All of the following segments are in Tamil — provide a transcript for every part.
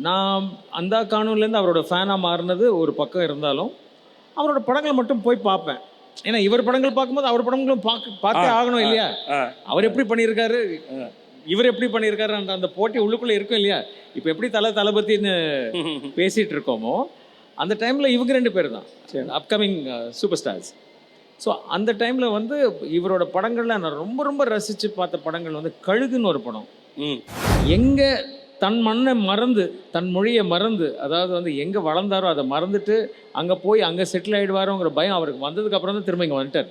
நான் அந்த காணொலிலேருந்து அவரோட ஃபேனாக மாறினது ஒரு பக்கம் இருந்தாலும் அவரோட படங்களை மட்டும் போய் பார்ப்பேன். ஏன்னா இவர் படங்கள் பார்க்கும்போது அவர் படங்களும் பார்த்தே ஆகணும் இல்லையா? அவர் எப்படி பண்ணியிருக்காரு, இவர் எப்படி பண்ணியிருக்காரு அந்த போட்டி உள்ளுக்குள்ளே இருக்கும் இல்லையா? இப்போ எப்படி தளபதினு பேசிகிட்டு இருக்கோமோ அந்த டைமில் இவங்க 2 பேர் தான் அப்கமிங் சூப்பர் ஸ்டார்ஸ். ஸோ அந்த டைமில் வந்து இவரோட படங்களில் நான் ரொம்ப ரொம்ப ரசித்து பார்த்த படங்கள் வந்து கழுகுன்னு ஒரு படம். எங்கே தன் மண்ணை மறந்து தன் மொழியை மறந்து, அதாவது வந்து எங்கே வளர்ந்தாரோ அதை மறந்துட்டு அங்கே போய் அங்கே செட்டில் ஆகிடுவாரோங்கிற பயம் அவருக்கு வந்ததுக்கப்புறம் தான் திரும்ப இங்கே வந்துட்டார்.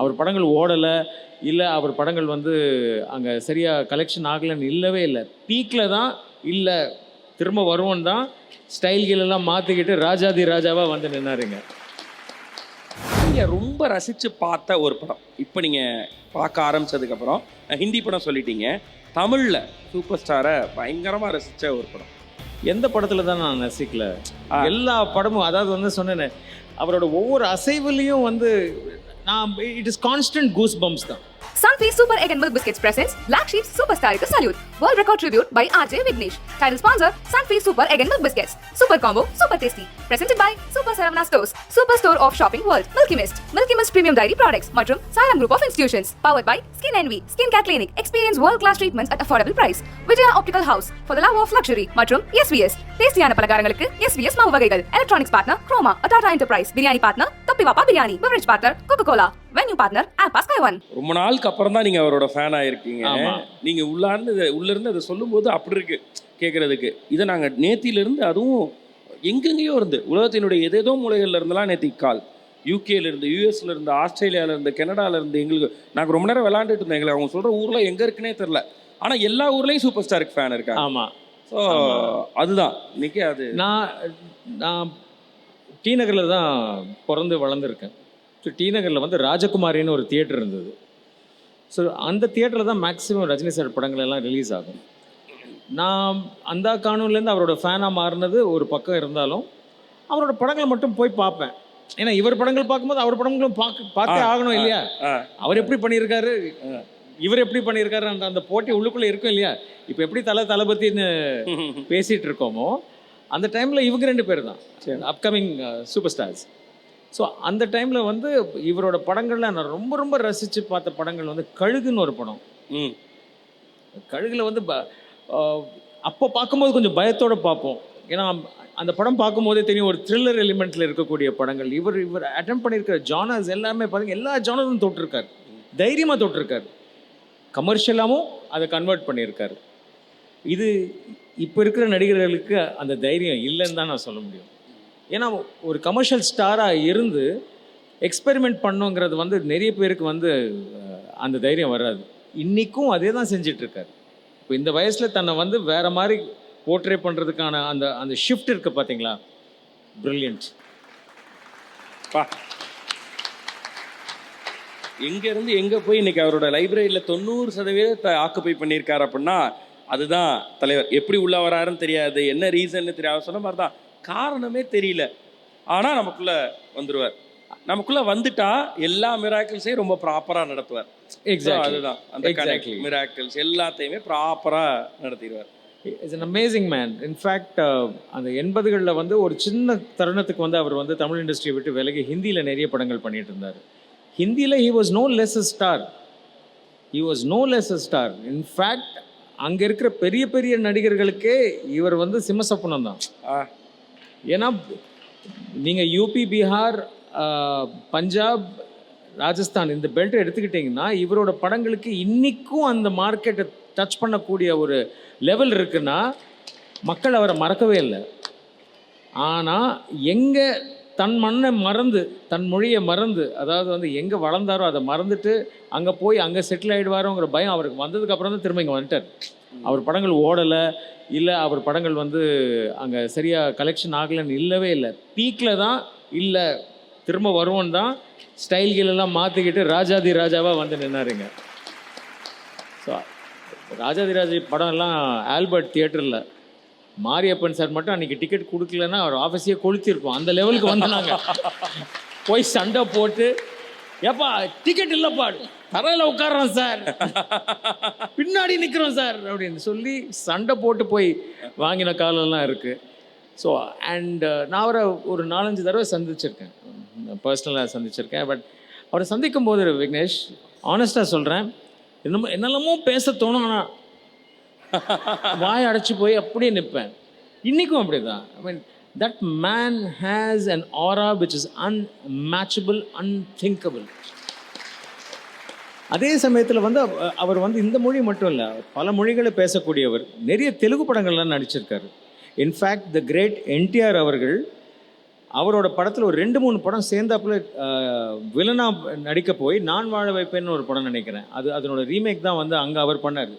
அவர் படங்கள் ஓடலை, இல்லை அவர் படங்கள் வந்து அங்கே சரியாக கலெக்ஷன் ஆகலைன்னு இல்லவே இல்லை. பீக்கில் தான் இல்லை திரும்ப வருவோன்னு தான் ஸ்டைல்களெல்லாம் மாற்றிக்கிட்டு ராஜாதி ராஜாவாக வந்து நின்னாருங்க. நீங்கள் ரொம்ப ரசித்து பார்த்த ஒரு படம் இப்போ நீங்கள் பார்க்க ஆரம்பித்ததுக்கப்புறம் ஹிந்தி படம் சொல்லிட்டீங்க, தமிழில் சூப்பர் ஸ்டாரை பயங்கரமாக ரசித்த ஒரு படம் எந்த படத்தில் தான் நான் ரசிக்கல? எல்லா படமும், அதாவது வந்து சொன்னேன்னு அவரோட ஒவ்வொரு அசைவுலையும் வந்து நான் it is constant goose bumps தான். Sunfeast Super Egg and Milk Biscuits presents Black Sheep Superstar to Salute. World Record Tribute by RJ Vignesh. Title sponsor Sunfeast Super Egg and Milk Biscuits. Super combo, super tasty. Presented by Super Saravana Stores, Super Store of Shopping World. Milky Mist Premium Dairy Products மற்றும் Saram Group of Institutions. Powered by Skin Envy, Skin Care Clinic. Experience world-class treatments at affordable price. Vijaya Optical House for the love of luxury மற்றும் SVS. டேஸ்டியான பலகாரங்களுக்கு SVS மாவு வகைகள். Electronics partner Chroma, Tata Enterprise. Biryani partner தொப்பி வாப்பா biryani. Beverage partner Coca-Cola. Venue partner ஆப்பா ஸ்கை ஒன். ரொம்ப நாளுக்கு அப்புறம் தான் நீங்கள் அவரோட ஃபேன் ஆகிருக்கீங்க. நீங்கள் உள்ளேருந்து அதை சொல்லும்போது அப்படி இருக்கு கேட்குறதுக்கு. இதை நாங்கள் நேத்தியிலேருந்து, அதுவும் எங்கெங்கேயோ இருந்து உலகத்தினுடைய ஏதேதோ மூலைகளில் இருந்தெல்லாம் நேத்தி கால், யூகேலேருந்து, யூஎஸ்லேருந்து, ஆஸ்திரேலியாவிலேருந்து, கனடாவிலேருந்து எங்களுக்கு நாங்கள் ரொம்ப நேரம் விளாண்டுட்டு இருந்தோம். எங்களுக்கு அவங்க சொல்கிற ஊரில் எங்கே இருக்குன்னே தெரில, ஆனால் எல்லா ஊர்லேயும் சூப்பர் ஸ்டாருக்கு ஃபேன் இருக்காங்க. ஆமாம். ஸோ அதுதான் இன்னைக்கு அது நான் டி நகரில் தான் பிறந்து வளர்ந்துருக்கேன். ஸோ டி நகரில் வந்து ராஜகுமாரின்னு ஒரு தியேட்டர் இருந்தது. ஸோ அந்த தியேட்டரில் தான் மேக்ஸிமம் ரஜினி சார் படங்கள் எல்லாம் ரிலீஸ் ஆகும். நான் அந்த காணொலிலேருந்து அவரோட ஃபேனாக மாறினது ஒரு பக்கம் இருந்தாலும் அவரோட படங்களை மட்டும் போய் பார்ப்பேன். ஏன்னா இவர் படங்கள் பார்க்கும்போது அவர் படங்களும் பார்த்தே ஆகணும் இல்லையா? அவர் எப்படி பண்ணியிருக்காரு, இவர் எப்படி பண்ணியிருக்காரு அந்த போட்டி உள்ளுக்குள்ளே இருக்கும் இல்லையா? இப்போ எப்படி தளபதினு பேசிகிட்டு இருக்கோமோ அந்த டைமில் இவங்க 2 பேர் தான் அப்கமிங் சூப்பர் ஸ்டார்ஸ். ஸோ அந்த டைமில் வந்து இவரோட படங்களில் நான் ரொம்ப ரொம்ப ரசித்து பார்த்த படங்கள் வந்து கழுகுன்னு ஒரு படம். கழுகில் வந்து அப்போ பார்க்கும்போது கொஞ்சம் பயத்தோடு பார்ப்போம். ஏன்னா அந்த படம் பார்க்கும்போதே தெரியும் ஒரு த்ரில்லர் எலிமெண்ட்டில் இருக்கக்கூடிய படங்கள். இவர் அட்டெம்ப்ட் பண்ணியிருக்கிற ஜானர்ஸ் எல்லாமே பார்த்தீங்கன்னா எல்லா ஜானரும் தொட்டிருக்காரு, தைரியமாக தொட்டிருக்காரு. கமர்ஷியலாகவும் அதை கன்வெர்ட் பண்ணியிருக்காரு. இது இப்போ இருக்கிற நடிகர்களுக்கு அந்த தைரியம் இல்லைன்னு தான் நான் சொல்ல முடியும். ஏன்னா ஒரு கமர்ஷியல் ஸ்டாராக இருந்து எக்ஸ்பெரிமெண்ட் பண்ணுங்கிறது வந்து நிறைய பேருக்கு வந்து அந்த தைரியம் வராது. இன்றைக்கும் அதே தான் செஞ்சிட்ருக்காரு. இப்போ இந்த வயசில் தன்னை வந்து வேறு மாதிரி போர்ட்ரே பண்ணுறதுக்கான அந்த ஷிஃப்ட் இருக்குது பார்த்தீங்களா? பிரில்லியன்ட். எங்கேருந்து எங்கே போய் இன்றைக்கி அவரோட லைப்ரரியில் 90% ஆக்குப்பை பண்ணியிருக்காரு அப்படின்னா அதுதான் தலைவர். எப்படி உள்ள வராருன்னு தெரியாது, என்ன ரீசன்னு தெரியாது, சொன்ன மாதிரி தான், காரணமே தெரியல, ஆனால் நமக்குள்ளே வந்துடுவார். நமக்குள்ளே வந்துட்டா எல்லா மிராக்கிள்ஸையும் ரொம்ப ப்ராப்பராக நடத்துவார். எக்ஸாக்ட்லி அதுதான் அந்த கனெக்ட் மிராக்கிள்ஸ் எல்லாத்தையுமே ப்ராப்பராக நடத்திடுவார். It's an amazing man. In fact அந்த 80களில் வந்து ஒரு சின்ன தருணத்துக்கு வந்து அவர் வந்து தமிழ் இண்டஸ்ட்ரியை விட்டு விலகி ஹிந்தியில் நிறைய படங்கள் பண்ணிட்டு இருந்தார். ஹிந்தியில் he was no less a star. he was no less a star. In fact அங்கே இருக்கிற பெரிய பெரிய நடிகர்களுக்கே இவர் வந்து சிம்மசப்பனம் தான். ஏன்னா நீங்கள் யூபி, பீகார், பஞ்சாப், ராஜஸ்தான் இந்த பெல்ட்டை எடுத்துக்கிட்டிங்கன்னா இவரோட படங்களுக்கு இன்றைக்கும் அந்த மார்க்கெட்டை டச் பண்ணக்கூடிய ஒரு லெவல் இருக்குன்னா மக்கள் அவரை மறக்கவே இல்லை. ஆனால் எங்கே தன் மண்ணை மறந்து தன் மொழியை மறந்து, அதாவது வந்து எங்கே வளர்ந்தாரோ அதை மறந்துட்டு அங்கே போய் அங்கே செட்டில் ஆகிடுவாரோங்கிற பயம் அவருக்கு வந்ததுக்கப்புறம் தான் திரும்ப இங்கே வந்துட்டார். அவர் படங்கள் ஓடலை, இல்லை அவர் படங்கள் வந்து அங்கே சரியாக கலெக்ஷன் ஆகலைன்னு இல்லவே இல்லை. பீக்கில் தான் இல்லை திரும்ப வருவோன்னு தான் ஸ்டைல்களெல்லாம் மாற்றிக்கிட்டு ராஜாதி ராஜாவாக வந்து நின்னாருங்க. ஸோ ராஜாதி ராஜா படம் எல்லாம் ஆல்பர்ட் தியேட்டரில் மாரியப்பன் சார் மட்டும் அன்றைக்கி டிக்கெட் கொடுக்கலன்னா அவர் ஆஃபீஸையே கொளுத்திருப்போம். அந்த லெவலுக்கு வந்து நாங்கள் போய் சண்டை போட்டு ஏப்பா டிக்கெட் இல்லைப்பா, தரையில் உட்கார்றோம் சார், பின்னாடி நிற்கிறோம் சார் அப்படின்னு சொல்லி சண்டை போட்டு போய் வாங்கின காலம்லாம் இருக்குது. ஸோ அண்ட் நான் அவரை ஒரு 4-5 தடவை சந்திச்சிருக்கேன், பர்சனலாக சந்திச்சிருக்கேன். பட் அவரை சந்திக்கும் போது விக்னேஷ், ஆனஸ்டாக சொல்கிறேன், என்னெல்லாமோ பேச தோணும், ஆனால் வாய் அடைச்சி போய் அப்படியே நிற்பேன். இன்றைக்கும் அப்படி தான். I mean that man has an aura which is unmatchable, unthinkable. அதே சமயத்தில் வந்து அவர் வந்து இந்த மொழி மட்டும் இல்லை, பல மொழிகளை பேசக்கூடியவர். நிறைய தெலுங்கு படங்கள்லாம் நடிச்சிருக்காரு. இன்ஃபேக்ட் த கிரேட் என்டிஆர் அவர்கள் அவரோட படத்தில் ஒரு 2-3 படம் சேர்ந்தாப்புல வில்லனா நடிக்க போய் நான் வாழ வைப்பேன்னு ஒரு படம் நினைக்கிறேன். அதனோட ரீமேக் தான் வந்து அங்கே அவர் பண்ணார்.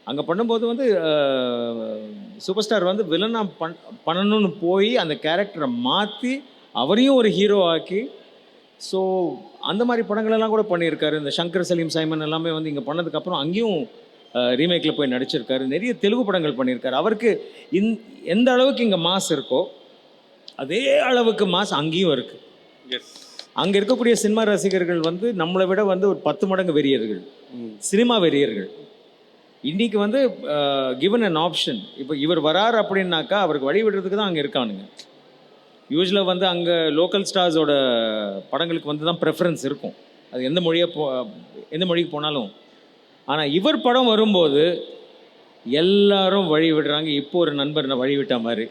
அங்கே பண்ணும்போது வந்து சூப்பர் ஸ்டார் வந்து வில்லனா பண்ணணும்னு போய் அந்த கேரக்டரை மாற்றி அவரையும் ஒரு ஹீரோ ஆக்கி, ஸோ அந்த மாதிரி படங்களெல்லாம் கூட பண்ணியிருக்காரு. இந்த சங்கர் சலீம் சைமன் எல்லாமே வந்து இங்கே பண்ணதுக்கப்புறம் அங்கேயும் ரீமேக்கில் போய் நடிச்சிருக்காரு. நிறைய தெலுங்கு படங்கள் பண்ணியிருக்காரு. அவருக்கு எந்த அளவுக்கு இங்கே மாஸ் இருக்கோ அதே அளவுக்கு மாஸ் அங்கேயும் இருக்குது. அங்கே இருக்கக்கூடிய சினிமா ரசிகர்கள் வந்து நம்மளை விட வந்து ஒரு 10 மடங்கு வெறியர்கள், சினிமா வெறியர்கள். இன்றைக்கி வந்து கிவன் அன் ஆப்ஷன், இப்போ இவர் வரார் அப்படின்னாக்கா அவருக்கு வழி விடுறதுக்கு தான் அங்கே இருக்கானுங்க. யூஸ்வலாக வந்து அங்கே லோக்கல் ஸ்டார்ஸோட படங்களுக்கு வந்து தான் ப்ரெஃபரன்ஸ் இருக்கும், அது எந்த மொழிக்கு போனாலும். ஆனால் இவர் படம் வரும்போது எல்லாரும் வழி விடுறாங்க. இப்போ ஒரு நண்பர் நான் வழி விட்ட மாதிரி.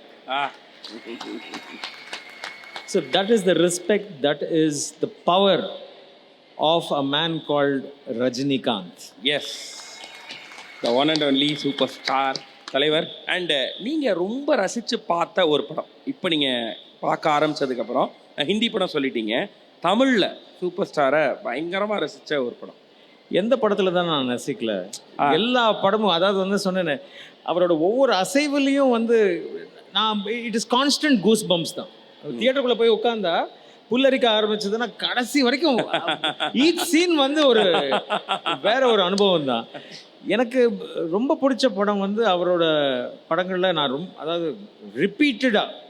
So that is the respect, that is the power of a man called Rajinikanth. Yes, the one and only super star தலைவர். அண்டு நீங்கள் ரொம்ப ரசித்து பார்த்த ஒரு படம், இப்போ நீங்கள் பார்க்க ஆரம்பித்ததுக்கப்புறம், ஹிந்தி படம் சொல்லிட்டீங்க, தமிழில் சூப்பர் ஸ்டாரை பயங்கரமாக ரசித்த ஒரு படம் எந்த படத்தில் தான் நான் ரசிக்கல? எல்லா படமும், அதாவது வந்து சொன்னேன்னு, அவரோட ஒவ்வொரு அசைவுலையும் வந்து நான் it is constant goose bumps தான். தியேட்டருக்குள்ளே போய் உட்காந்தா புல்லரிக்க ஆரம்பிச்சதுன்னா கடைசி வரைக்கும் ஈச் சீன் வந்து ஒரு வேற ஒரு அனுபவம் தான். எனக்கு ரொம்ப பிடிச்ச படம் வந்து அவரோட படங்களில் நான் அதாவது ரிப்பீட்டடாக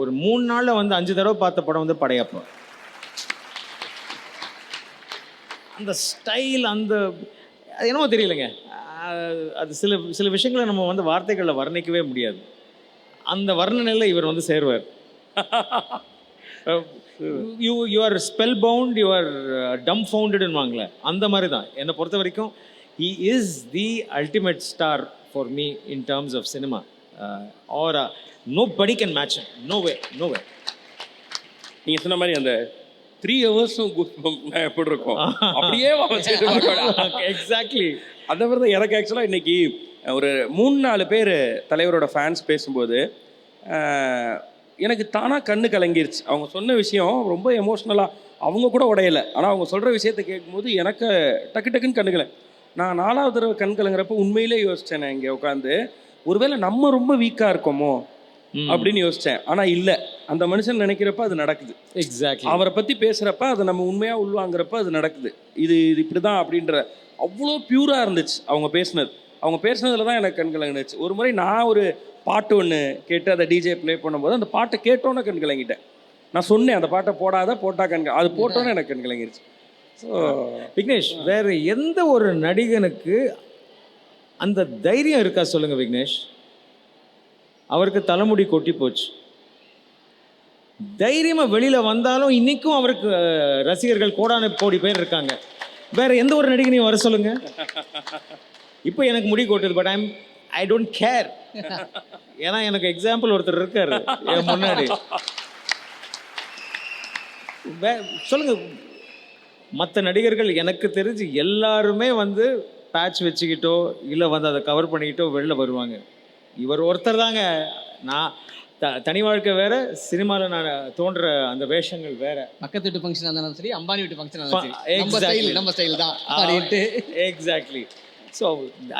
ஒரு 3 நாளில் வந்து 5 தடவை பார்த்த படம் வந்து படையப்பா. அந்த ஸ்டைல், அந்த என்னமோ தெரியலைங்க, அது சில விஷயங்களை நம்ம வந்து வார்த்தைகளில் வர்ணிக்கவே முடியாது. அந்த வர்ணனையில் இவர் வந்து சேருவார். You are spellbound, you are டம் ஃபவுண்டட்னு வாங்கல, அந்த மாதிரி தான் என்னை பொறுத்த வரைக்கும். he is the ultimate star for me in terms of cinema, or nobody can match him, no way. நீங்கள் சொன்ன மாதிரி அந்த 3 ஹவர்ஸும் எப்படி இருக்கும் அப்படியே எக்ஸாக்ட்லி அந்த மாதிரி தான். எனக்கு ஆக்சுவலாக இன்னைக்கு ஒரு 3-4 பேர் தலைவரோட ஃபேன்ஸ் பேசும்போது எனக்கு தானாக கண்ணு கலங்கிருச்சு. அவங்க சொன்ன விஷயம் ரொம்ப எமோஷ்னலாக, அவங்க கூட உடையலை, ஆனால் அவங்க சொல்கிற விஷயத்தை கேட்கும்போது எனக்கு டக்குன்னு கண்ணு கலங்க. நான் 4வது தடவை கண் கலங்குறப்ப உண்மையிலே யோசித்தேன், நான் இங்கே உட்காந்து ஒருவேளை நம்ம ரொம்ப வீக்காக இருக்கோமோ அப்படின்னு யோசித்தேன். ஆனால் இல்லை, அந்த மனுஷன் நினைக்கிறப்ப அது நடக்குது. எக்ஸாக்ட்லி. அவரை பற்றி பேசுகிறப்ப அதை நம்ம உண்மையாக உள்வாங்கிறப்ப அது நடக்குது. இது இப்படி தான் அப்படின்ற அவ்வளோ பியூராக இருந்துச்சு அவங்க பேசுனதில் தான் எனக்கு கண் கலங்கினுச்சு. ஒரு முறை நான் ஒரு பாட்டு ஒன்று கேட்டு அதை டிஜே ப்ளே பண்ணும்போது அந்த பாட்டை கேட்டோன்னே கண் கலங்கிட்டேன். நான் சொன்னேன் அந்த பாட்டை போட்டா அது போட்டோன்னே எனக்கு கண் கலங்கிருச்சு. ஸோ விக்னேஷ், வேறு எந்த ஒரு நடிகனுக்கு அந்த தைரியம் இருக்கா சொல்லுங்க விக்னேஷ்? அவருக்கு தலைமுடி கொட்டி போச்சு, தைரியமாக வெளியில் வந்தாலும் இன்றைக்கும் அவருக்கு ரசிகர்கள் கோடி பேர் இருக்காங்க. வேற எந்த ஒரு நடிகனையும் வர சொல்லுங்க, இப்போ எனக்கு முடி கொட்டுது, பட் ஐ டோன்ட் கேர். ஏன்னா எனக்கு எக்ஸாம்பிள் ஒருத்தர் இருக்காரு என் முன்னாடி. சொல்லுங்க, மற்ற நடிகர்கள் எனக்கு தெரிஞ்சு எல்லாருமே வந்து பேட்ச் வச்சுக்கிட்டோ இல்லை வந்து அதை கவர் பண்ணிக்கிட்டோ வெளில வருவாங்க. இவர் ஒருத்தர் தாங்க. நான் தனி வாழ்க்கை வேற, சினிமாவில் நான் தோன்ற அந்த வேஷங்கள் வேற. பக்கத்து வீட்டு ஃபங்க்ஷன் இருந்தாலும் சரி, அம்பானி வீட்டு ஃபங்க்ஷன் இருந்தாலும் சரி, நம்ம ஸ்டைல் தான் அப்படின்ட்டு. Exactly. So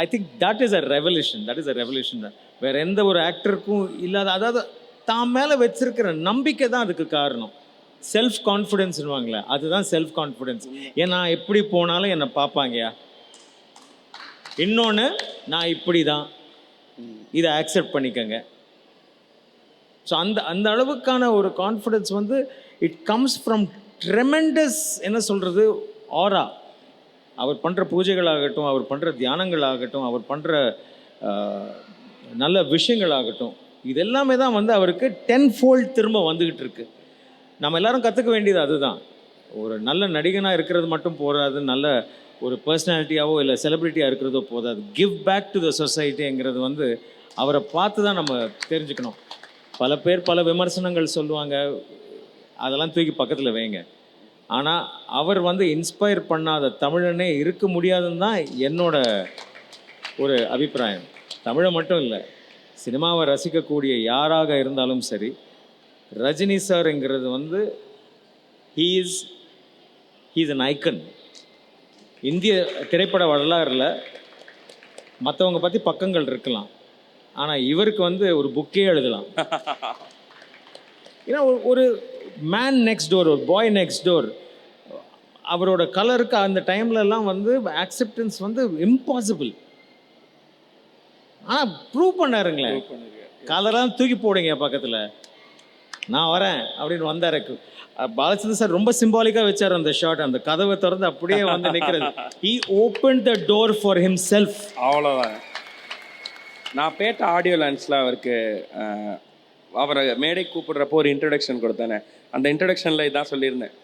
I think that is a revolution. வேற எந்த ஒரு ஆக்டருக்கும் இல்லாத, அதாவது தான் மேலே வச்சிருக்கிற நம்பிக்கை தான் அதுக்கு காரணம். செல்ஃப் கான்ஃபிடென்ஸ்னுவாங்களே, அதுதான் செல்ஃப் கான்ஃபிடென்ஸ். ஏன்னா எப்படி போனாலும் என்னை பார்ப்பாங்கயா, இன்னொன்று நான் இப்படி தான், இதை ஆக்செப்ட் பண்ணிக்கங்க. ஸோ அந்த அளவுக்கான ஒரு கான்ஃபிடென்ஸ் வந்து இட் கம்ஸ் ஃப்ரம் ட்ரெமெண்டஸ் என்ன சொல்கிறது ஆரா. அவர் பண்ணுற பூஜைகளாகட்டும், அவர் பண்ணுற தியானங்களாகட்டும், அவர் பண்ணுற நல்ல விஷயங்களாகட்டும், இது எல்லாமே தான் வந்து அவருக்கு 10-fold திரும்ப வந்துக்கிட்டு இருக்கு. நம்ம எல்லாரும் கற்றுக்க வேண்டியது அதுதான். ஒரு நல்ல நடிகனாக இருக்கிறது மட்டும் போதாது, நல்ல ஒரு பர்சனாலிட்டியாவோ இல்லை செலிப்ரிட்டியாக இருக்கிறதோ போதாது. கிவ் பேக் டு த சொசைட்டிங்கிறது வந்து அவரை பார்த்து தான் நம்ம தெரிஞ்சுக்கணும். பல பேர் பல விமர்சனங்கள் சொல்லுவாங்க, அதெல்லாம் தூக்கி பக்கத்தில் வைங்க. ஆனால் அவர் வந்து இன்ஸ்பயர் பண்ணாத தமிழனே இருக்க முடியாதுன்னு தான் என்னோட ஒரு அபிப்பிராயம். தமிழை மட்டும் இல்லை, சினிமாவை ரசிக்கக்கூடிய யாராக இருந்தாலும் சரி, ரஜினி சார்ங்கிறது வந்து ஹீஸ் அன் ஐக்கன். இந்திய திரைப்பட வரலாறில் மற்றவங்க பற்றி பக்கங்கள் இருக்கலாம், ஆனால் இவருக்கு வந்து ஒரு புக்கே எழுதலாம். ஏன்னா ஒரு மேன் நெக்ஸ்ட் டோர், ஒரு பாய் நெக்ஸ்ட் டோர், அவரோட கலருக்கு அந்த டைம்லலாம் வந்து அக்செப்டன்ஸ் வந்து இம்பாசிபிள். ஆனால் ப்ரூவ் பண்ணாருங்களேன். கலரெல்லாம் தூக்கி போடுங்க பக்கத்தில், நான் வரேன் அப்படின்னு வந்தார். பாலச்சந்திரன் சார் ரொம்ப சிம்பாலிக்காக வச்சார் அந்த ஷாட். அந்த கதவை திறந்து அப்படியே வந்து நிற்கிறது. He opened the door for himself. அவ்வளோதான். நான் பேட்ட ஆடியோ லான்ஸில் அவருக்கு அவரை மேடை கூப்பிடுறப்போ ஒரு இன்ட்ரடக்ஷன் கொடுத்தானே, அந்த இன்ட்ரடக்ஷனில் இதான் சொல்லியிருந்தேன்.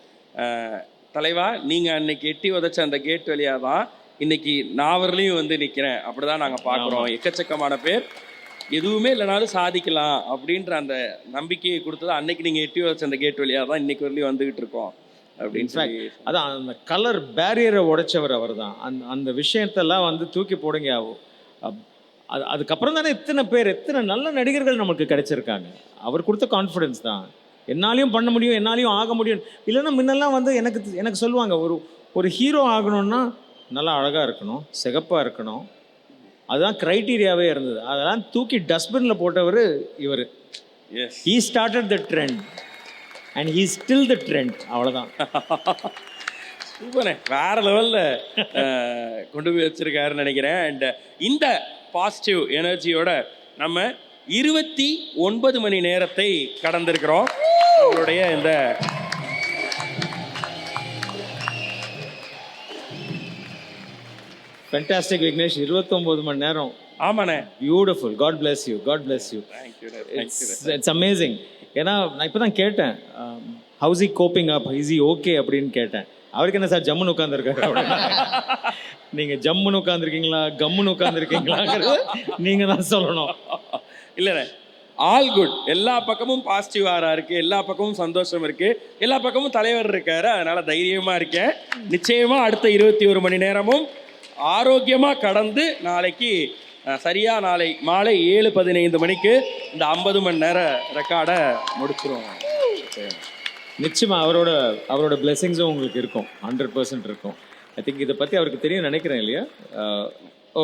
தலைவா, நீங்கள் அன்னைக்கு எட்டி உதச்ச அந்த கேட் வழியாக தான் இன்னைக்கு நாவர்லையும் வந்து நிற்கிறேன். அப்படி தான் நாங்கள் பார்க்குறோம். எக்கச்சக்கமான பேர் எதுவுமே இல்லைனாலும் சாதிக்கலாம் அப்படின்ற அந்த நம்பிக்கையை கொடுத்தது அன்னைக்கு நீங்கள் எட்டி வச்ச அந்த கேட் வழியாக தான் இன்னைக்கு வரலையும் வந்துகிட்டு இருக்கோம் அப்படின்னு சொல்லி. அதான் அந்த கலர் பேரியரை உடைச்சவர் அவர் தான். அந்த விஷயத்தெல்லாம் வந்து தூக்கி போடுங்க. அதுக்கப்புறம் தானே இத்தனை பேர், எத்தனை நல்ல நடிகர்கள் நமக்கு கிடைச்சிருக்காங்க. அவர் கொடுத்த கான்ஃபிடென்ஸ் தான். என்னாலையும் பண்ண முடியும், என்னாலையும் ஆக முடியும். இல்லைன்னா முன்னெல்லாம் வந்து எனக்கு சொல்லுவாங்க, ஒரு ஹீரோ ஆகணும்னா நல்லா அழகாக இருக்கணும், சிகப்பாக இருக்கணும், அதுதான் க்ரைட்டீரியாவே இருந்தது. அதெல்லாம் தூக்கி டஸ்ட்பினில் போட்டவர் இவர். He started the trend and he still the trend. அவ்வளோதான். சூப்பரே, வேற லெவலில் கொண்டு போய் வச்சிருக்காருன்னு நினைக்கிறேன். அண்ட் இந்த பாசிட்டிவ் எனர்ஜியோட நம்ம 29 மணி நேரத்தை கடந்திருக்கிறோம். உங்களுடைய இந்த ஃபென்டாஸ்டிக் விக்னேஷ், 29 மணி நேரம். ஆமாண்ணே, beautiful. God bless you, God bless you. It's amazing. ஏன்னா நான் இப்போ தான் கேட்டேன், how's he coping up, is he okay அப்படின்னு கேட்டேன். அவருக்கு என்ன சார் ஜம்முன்னு உட்காந்துருக்காரு? நீங்கள் ஜம்முன்னு உட்காந்துருக்கீங்களா, கம்முன்னு உட்காந்துருக்கீங்களாங்கிறது நீங்கள் தான் சொல்லணும். இல்லைண்ணே, ஆல் குட். எல்லா பக்கமும் பாசிட்டிவ் ஆரா இருக்கு, எல்லா பக்கமும் சந்தோஷம் இருக்கு, எல்லா பக்கமும் தலைவர் இருக்காரு. அதனால தைரியமா இருக்கேன். நிச்சயமா அடுத்த 21 மணி நேரமும் ஆரோக்கியமா கடந்து நாளைக்கு சரியா நாளை மாலை 7:15 மணிக்கு இந்த 50 மணி நேர ரெக்கார்டை முடிச்சிருவோம். நிச்சயமா அவரோட பிளெஸிங்ஸும் உங்களுக்கு இருக்கும், 100% இருக்கும். ஐ திங்க் இதை பற்றி அவருக்கு தெரியும் நினைக்கிறேன் இல்லையா?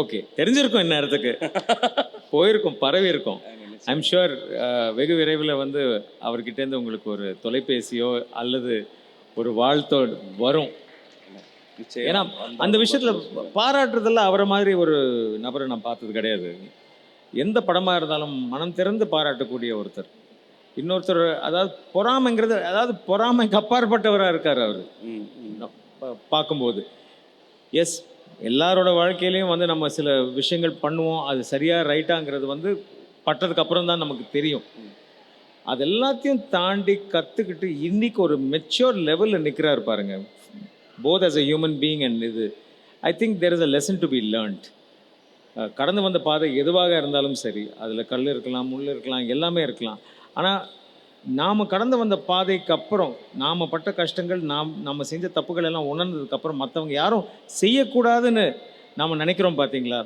ஓகே, தெரிஞ்சிருக்கும், இந்நேரத்துக்கு போயிருக்கும், பரவி இருக்கும். ஐம் ஷுர் வெகு விரைவில் வந்து அவர்கிட்டேருந்து உங்களுக்கு ஒரு தொலைபேசியோ அல்லது ஒரு வாழ்த்தோ வரும். ஏன்னா அந்த விஷயத்தில் பாராட்டுறதில் அவரை மாதிரி ஒரு நபரை நான் பார்த்தது கிடையாது. எந்த படமாக இருந்தாலும் மனம் திறந்து பாராட்டக்கூடிய ஒருத்தர். இன்னொருத்தர் அதாவது பொறாமைங்கிறது, அதாவது பொறாமைக்கு அப்பாற்பட்டவராக இருக்கார் அவர் பார்க்கும்போது. எஸ், எல்லாரோட வாழ்க்கையிலையும் வந்து நம்ம சில விஷயங்கள் பண்ணுவோம், அது சரியாக ரைட்டாங்கிறது வந்து பட்டதுக்கு அப்புறம் தான் நமக்கு தெரியும். அது எல்லாத்தையும் தாண்டி கற்றுக்கிட்டு இன்னைக்கு ஒரு மெச்சூர் லெவலில் நிற்கிறாரு பாருங்க, both as a human being and இது. I think there is a lesson to be learned. கடந்து வந்த பாதை எதுவாக இருந்தாலும் சரி, அதில் கல் இருக்கலாம், முள் இருக்கலாம், எல்லாமே இருக்கலாம். ஆனால் நாம் கடந்து வந்த பாதைக்கு அப்புறம் நாம் பட்ட கஷ்டங்கள், நம்ம செஞ்ச தப்புகள் எல்லாம் உணர்ந்ததுக்கப்புறம் மற்றவங்க யாரும் செய்யக்கூடாதுன்னு நாம் நினைக்கிறோம் பார்த்தீங்களா?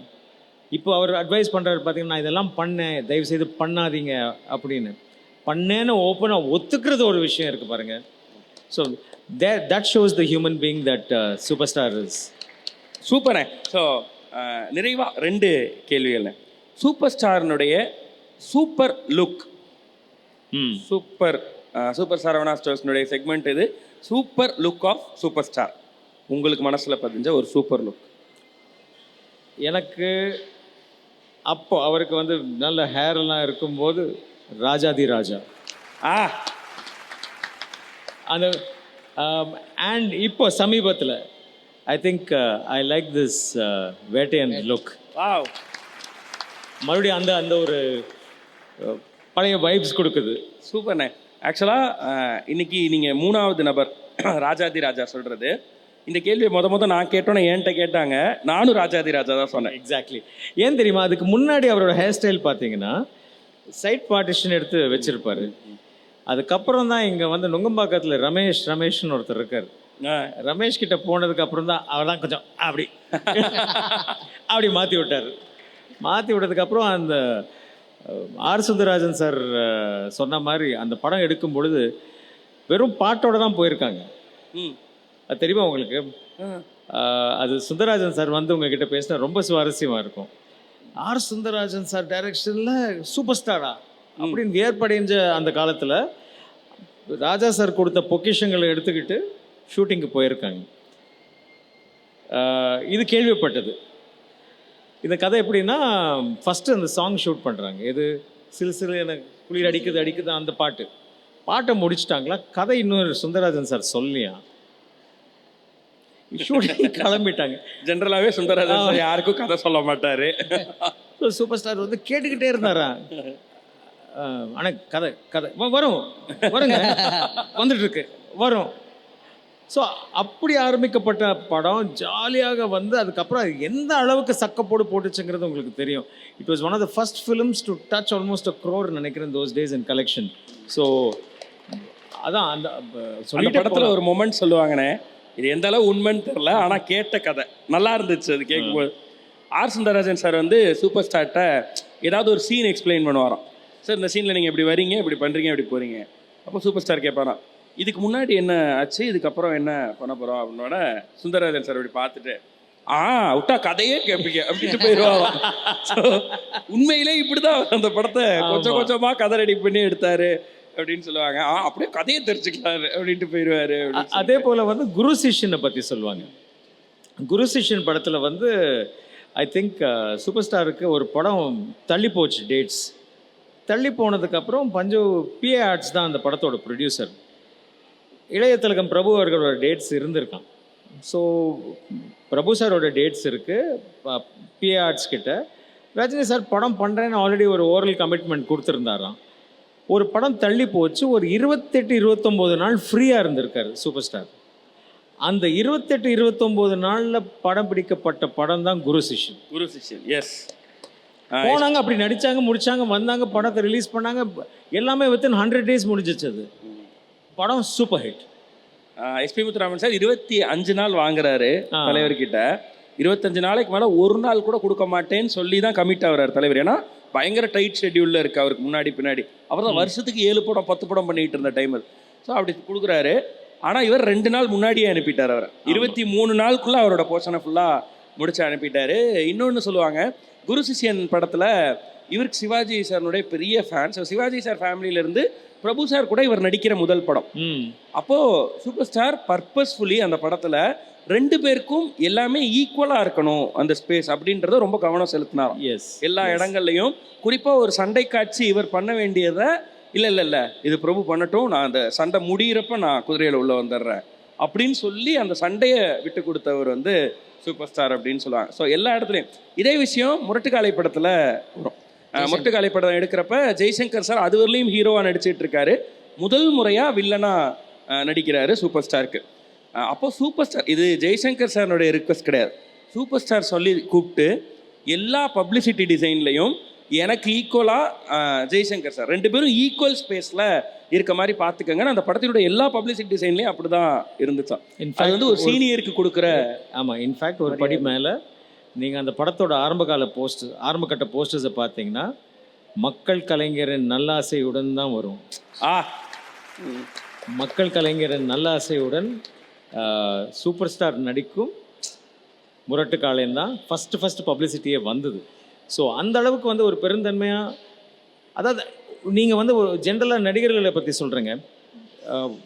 இப்போ அவர் அட்வைஸ் பண்ணுறாரு பார்த்தீங்கன்னா, நான் இதெல்லாம் பண்ணேன், தயவுசெய்து பண்ணாதீங்க அப்படின்னு. பண்ணேன்னு ஓப்பனாக ஒத்துக்கிறது ஒரு விஷயம் இருக்குது பாருங்கள். So that shows the human being that superstar is. சூப்பரே. ஸோ நிறைவா 2 கேள்விகள். சூப்பர் ஸ்டாரினுடைய சூப்பர் லுக், சூப்பர் சரவணா ஸ்டோர்ஸ்னுடைய செக்மெண்ட் இது. Super look of superstar, உங்களுக்கு மனசில் பதிஞ்ச ஒரு சூப்பர் லுக். எனக்கு அப்போ அவருக்கு வந்து நல்ல ஹேர் எல்லாம் இருக்கும்போது ராஜாதி ராஜா, அந்த அண்ட் இப்போ சமீபத்தில் I think I like this Vettaiyan look. Wow, மறுபடியும் அந்த அந்த ஒரு பழைய வைப்ஸ் கொடுக்குது. சூப்பர்ண்ணே. ஆக்சுவலாக இன்னைக்கு நீங்கள் 3வது நபர் ராஜாதி ராஜா சொல்கிறது. இந்த கேள்வியை முத நான் கேட்டோன்னே என்கிட்ட கேட்டாங்க, நானும் ராஜாதி ராஜா தான் சொன்னேன். எக்ஸாக்ட்லி. ஏன் தெரியுமா, அதுக்கு முன்னாடி அவரோட ஹேர் ஸ்டைல் பார்த்தீங்கன்னா சைட் பார்ட்டிஷன் எடுத்து வச்சிருப்பாரு. அதுக்கப்புறம் தான் இங்கே வந்து நுங்கம்பாக்கத்தில் ரமேஷ்னு ஒருத்தர் இருக்கார். ரமேஷ் கிட்ட போனதுக்கு அப்புறம் தான் அவர் தான் கொஞ்சம் அப்படி மாற்றி விட்டார். மாற்றி விட்டதுக்கப்புறம் அந்த ஆர் சுந்தரராஜன் சார் சொன்ன மாதிரி அந்த படம் எடுக்கும் பொழுது வெறும் பாட்டோட தான் போயிருக்காங்க. அது தெரியுமா உங்களுக்கு? அது சுந்தரராஜன் சார் வந்து உங்ககிட்ட பேசினா ரொம்ப சுவாரஸ்யமாக இருக்கும். ஆர் சுந்தரராஜன் சார் டைரக்ஷனில் சூப்பர் ஸ்டாரா அப்படின்னு வியர்ப்படைஞ்ச அந்த காலத்தில் ராஜா சார் கொடுத்த பொக்கிஷங்களை எடுத்துக்கிட்டு ஷூட்டிங்கு போயிருக்காங்க. இது கேள்விப்பட்டது. இந்த கதை எப்படின்னா, ஃபஸ்ட்டு அந்த சாங் ஷூட் பண்ணுறாங்க. எது சிலு எனக்கு குளிர் அடிக்குது அந்த பாட்டை முடிச்சிட்டாங்களா, கதை இன்னொரு சுந்தரராஜன் சார் சொல்லியா ஷூட்டிங் கிளம்பிட்டாங்க. ஜென்ரலாகவே சுந்தரராஜன் சார் யாருக்கும் கதை சொல்ல மாட்டார். சூப்பர் ஸ்டார் வந்து கேட்டுக்கிட்டே இருந்தாரா, ஆனால் கதை வருங்க வந்துட்டுருக்கு வரும். ஸோ அப்படி ஆரம்பிக்கப்பட்ட படம் ஜாலியாக வந்து அதுக்கப்புறம் அது எந்த அளவுக்கு சக்கப்போடு போட்டுச்சுங்கிறது உங்களுக்கு தெரியும். It was one of the first films to touch almost 1 crore நினைக்கிறேன் those days in collection. So அதான் அந்த படத்தில் ஒரு மொமெண்ட் சொல்லுவாங்கண்ணே, இது எந்த அளவு உண்மைன்னு தெரில, ஆனால் கேட்ட கதை நல்லா இருந்துச்சு. அது கேட்கும்போது ஆர் சுந்தரராஜன் சார் வந்து சூப்பர் ஸ்டார்ட்ட ஏதாவது ஒரு சீன் எக்ஸ்பிளைன் பண்ணுவாராம். சார் இந்த சீனில் நீங்கள் இப்படி வரீங்க, இப்படி பண்ணுறீங்க, இப்படி போகிறீங்க. அப்போ சூப்பர் ஸ்டார் கேட்பாராம், இதுக்கு முன்னாடி என்ன ஆச்சு, இதுக்கப்புறம் என்ன பண்ண போகிறோம் அப்படின்னோட சுந்தரராஜன் சார் அப்படி பார்த்துட்டு விட்டா கதையே கேட்பீங்க அப்படின்ட்டு போயிடுவாங்க. ஸோ உண்மையிலே இப்படி தான் அந்த படத்தை கொஞ்சமாக கதை ரெடி பண்ணி எடுத்தாரு அப்படின்னு சொல்லுவாங்க. அப்படியே கதையை தெரிஞ்சுக்கலாரு அப்படின்ட்டு போயிடுவாரு. அதே போல் வந்து குரு சிஷ்யனை பற்றி சொல்லுவாங்க. குரு சிஷ்யன் படத்தில் வந்து ஐ திங்க் சூப்பர் ஸ்டாருக்கு ஒரு படம் தள்ளி போச்சு, டேட்ஸ் தள்ளி போனதுக்கப்புறம் பஞ்சு பிஏ ஆர்ட்ஸ் தான் அந்த படத்தோட ப்ரொடியூசர். இளைய திலகம் பிரபு அவர்களோட டேட்ஸ் இருந்திருக்கான். ஸோ பிரபு சாரோட டேட்ஸ் இருக்குது பிஏ ஆர்ட்ஸ் கிட்ட. ரஜினி சார் படம் பண்ணுறேன்னு ஆல்ரெடி ஒரு ஓரல் கமிட்மெண்ட் கொடுத்துருந்தாராம். ஒரு படம் தள்ளி போச்சு, ஒரு 28-29 நாள் ஃப்ரீயாக இருந்திருக்காரு சூப்பர் ஸ்டார். அந்த 28-29 நாளில் படம் பிடிக்கப்பட்ட படம் தான் குரு சிஷ்யன். எஸ், போனாங்க, அப்படி நடித்தாங்க, முடித்தாங்க, வந்தாங்க, படத்தை ரிலீஸ் பண்ணாங்க, எல்லாமே வித்தின் 100 days முடிஞ்சிச்சு. அது படம் super hit. SP Muthuraman sir 25 நாள் வாங்குறாரு தலைவர்கிட்ட. 25 நாளைக்கு மேலே ஒரு நாள் கூட கொடுக்க மாட்டேன்னு சொல்லி தான் கமிட் ஆகிறார் தலைவர். ஏன்னா பயங்கர டைட் ஷெட்யூலில் இருக்குது அவருக்கு முன்னாடி பின்னாடி. அவர் தான் வருஷத்துக்கு 7 படம் 10 படம் பண்ணிகிட்டு இருந்த டைம் அது. ஸோ அப்படி கொடுக்குறாரு. ஆனால் இவர் 2 நாள் முன்னாடியே அனுப்பிட்டார் அவரை. 23 நாளுக்குள்ளே அவரோட போர்ஷனை ஃபுல்லாக முடிச்சு அனுப்பிட்டாரு. இன்னொன்று சொல்லுவாங்க, குரு சிஷ்யன் படத்தில் இவருக்கு சிவாஜி சார்னுடைய பெரிய ஃபேன். ஸோ சிவாஜி சார் ஃபேமிலியிலேருந்து பிரபு சார் கூட இவர் நடிக்கிற முதல் படம். அப்போது சூப்பர் ஸ்டார் பர்பஸ்ஃபுல்லி அந்த படத்தில் 2 பேருக்கும் எல்லாமே ஈக்குவலாக இருக்கணும் அந்த ஸ்பேஸ் அப்படின்றத ரொம்ப கவனம் செலுத்தினார். எல்லா இடங்கள்லையும் குறிப்பாக ஒரு சண்டை காட்சி இவர் பண்ண வேண்டியதை இல்லை இது பிரபு பண்ணட்டும், நான் அந்த சண்டை முடிகிறப்ப நான் குதிரையில் உள்ளே வந்துடுறேன் அப்படின்னு சொல்லி அந்த சண்டையை விட்டு கொடுத்தவர் வந்து சூப்பர் ஸ்டார் அப்படின்னு சொல்லுவாங்க. ஸோ எல்லா இடத்துலையும் இதே விஷயம் முரட்டுக்காலை படத்தில் வரும். முரட்டுக்காலை படம் எடுக்கிறப்ப ஜெய்சங்கர் சார் அது வரலையும் ஹீரோவாக நடிச்சிட்டு இருக்காரு. முதல் முறையாக வில்லனாக நடிக்கிறாரு சூப்பர் ஸ்டாருக்கு. அப்போ சூப்பர் ஸ்டார், இது ஜெய்சங்கர் சாருடைய ரிக்வெஸ்ட் கிடையாது, சூப்பர் ஸ்டார் சொல்லி கூப்பிட்டு எல்லா பப்ளிசிட்டி டிசைன்லையும் எனக்கு ஈக்குவலாக ஜெய்சங்கர் சார் 2 பேரும் ஈக்குவல் ஸ்பேஸில் இருக்க மாதிரி பார்த்துக்கங்க. அந்த படத்தினுடைய எல்லா பப்ளிசிட்டி டிசைன்லையும் அப்படி தான் இருந்துச்சான். அது வந்து ஒரு சீனியருக்கு கொடுக்குற. ஆமாம், இன்ஃபேக்ட் ஒரு படி மேலே நீங்கள் அந்த படத்தோட ஆரம்பகட்ட போஸ்டர்ஸை பார்த்தீங்கன்னா மக்கள் கலைஞரின் நல்லாசையுடன் தான் வரும். மக்கள் கலைஞரின் நல்லாசையுடன் சூப்பர் ஸ்டார் நடிக்கும் முரட்டுக்காலையும் தான் ஃபஸ்ட்டு பப்ளிசிட்டியே வந்தது. ஸோ அந்த அளவுக்கு வந்து ஒரு பெருந்தன்மையாக, அதாவது நீங்கள் வந்து ஒரு ஜென்ரலாக நடிகர்களை பற்றி சொல்கிறீங்க.